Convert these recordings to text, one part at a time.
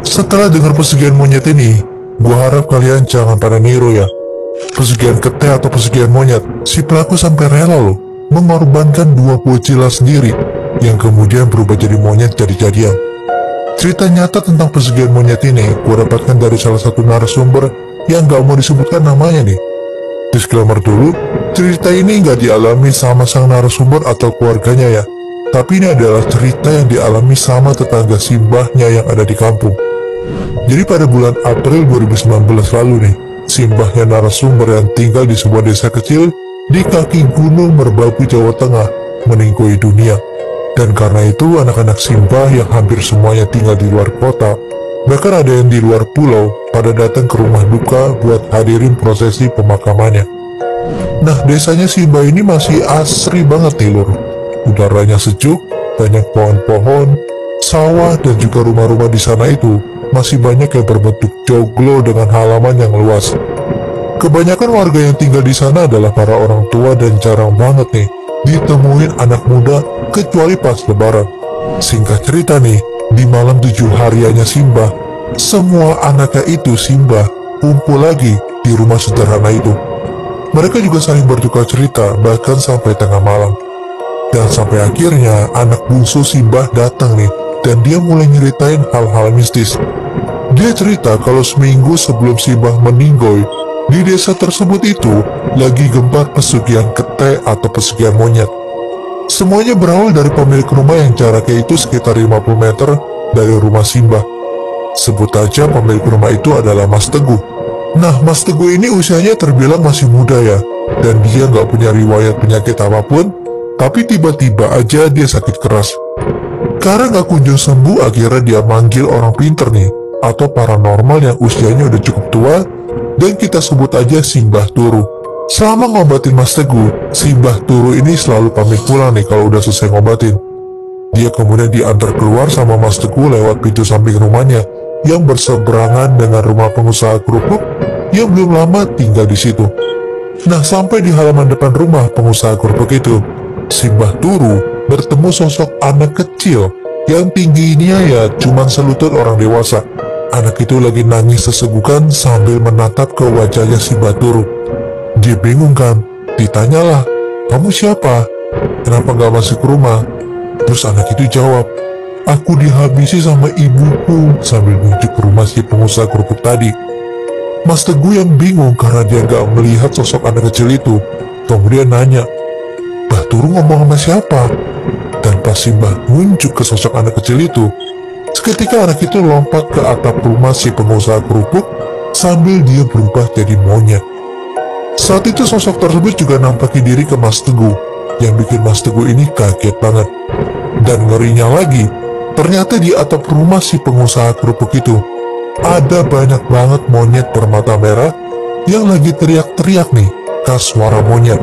Setelah dengar pesugihan monyet ini, gua harap kalian jangan pada niru ya. Pesugihan ketek atau pesugihan monyet, si pelaku sampai rela loh mengorbankan dua bocil sendiri yang kemudian berubah jadi monyet jadi-jadian. Cerita nyata tentang pesugihan monyet ini gua dapatkan dari salah satu narasumber yang gak mau disebutkan namanya nih. Disclaimer dulu, cerita ini gak dialami sama sang narasumber atau keluarganya ya, tapi ini adalah cerita yang dialami sama tetangga simbahnya yang ada di kampung. Jadi pada bulan April 2019 lalu nih, simbahnya narasumber yang tinggal di sebuah desa kecil di kaki Gunung Merbabu, Jawa Tengah meninggoy dunia. Dan karena itu anak-anak simbah yang hampir semuanya tinggal di luar kota, bahkan ada yang di luar pulau, pada datang ke rumah duka buat hadirin prosesi pemakamannya. Nah, desanya simbah ini masih asri banget nih lur. Udaranya sejuk, banyak pohon-pohon, sawah, dan juga rumah-rumah di sana itu masih banyak yang berbentuk joglo dengan halaman yang luas. Kebanyakan warga yang tinggal di sana adalah para orang tua dan jarang banget nih ditemuin anak muda kecuali pas lebaran. Singkat cerita nih, di malam 7 hariannya simbah, semua anaknya itu simbah kumpul lagi di rumah sederhana itu. Mereka juga saling bertukar cerita bahkan sampai tengah malam. Dan sampai akhirnya anak bungsu simbah datang nih, dan dia mulai nyeritain hal-hal mistis. Dia cerita kalau seminggu sebelum simbah meninggoy, di desa tersebut itu lagi gembar pesugihan ketek atau pesugihan monyet. Semuanya berawal dari pemilik rumah yang jaraknya itu sekitar 50 meter dari rumah simbah. Sebut aja pemilik rumah itu adalah Mas Teguh. Nah, Mas Teguh ini usianya terbilang masih muda ya, dan dia nggak punya riwayat penyakit apapun, tapi tiba-tiba aja dia sakit keras. Karena nggak kunjung sembuh, akhirnya dia manggil orang pinter nih, atau paranormal yang usianya udah cukup tua, dan kita sebut aja Simbah Turu. Selama ngobatin Mas Teguh, Simbah Turu ini selalu pamit pulang nih kalau udah selesai ngobatin. Dia kemudian diantar keluar sama Mas Teguh lewat pintu samping rumahnya yang berseberangan dengan rumah pengusaha kerupuk yang belum lama tinggal di situ. Nah, sampai di halaman depan rumah pengusaha kerupuk itu, Simbah Turu bertemu sosok anak kecil yang tingginya ya cuman selutut orang dewasa. Anak itu lagi nangis sesegukan sambil menatap ke wajahnya Simbah Turu. Dia bingung kan, ditanyalah, "Kamu siapa? Kenapa gak masuk rumah?" Terus anak itu jawab, "Aku dihabisi sama ibuku," sambil nunjuk ke rumah si pengusaha kerupuk tadi. Mas Teguh yang bingung karena dia gak melihat sosok anak kecil itu, kemudian nanya, "Mbah Turu ngomong sama siapa?" Dan pas Simbah nunjuk ke sosok anak kecil itu, seketika anak itu lompat ke atap rumah si pengusaha kerupuk sambil dia berubah jadi monyet. Saat itu sosok tersebut juga nampaki diri ke Mas Teguh, yang bikin Mas Teguh ini kaget banget. Dan ngerinya lagi, ternyata di atap rumah si pengusaha kerupuk itu ada banyak banget monyet bermata merah yang lagi teriak-teriak nih, khas suara monyet.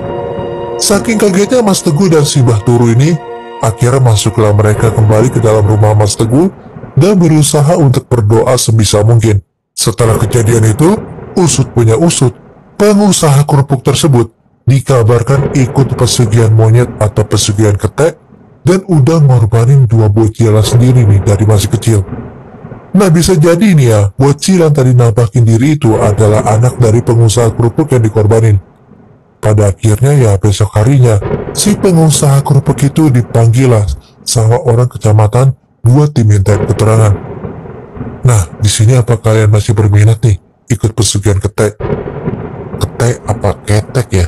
Saking kagetnya Mas Teguh dan Simbah Turu ini, akhirnya masuklah mereka kembali ke dalam rumah Mas Teguh dan berusaha untuk berdoa sebisa mungkin. Setelah kejadian itu, usut punya usut, pengusaha kerupuk tersebut dikabarkan ikut pesugihan monyet atau pesugihan ketek dan udah ngorbanin dua bocil sendiri nih dari masih kecil. Nah, bisa jadi nih ya, bocil yang tadi nampakin diri itu adalah anak dari pengusaha kerupuk yang dikorbanin. Pada akhirnya ya besok harinya, si pengusaha kerupuk itu dipanggil lah sama orang kecamatan buat diminta keterangan. Nah, di sini apa kalian masih berminat nih ikut pesugihan ketek? Ketek apa ketek ya?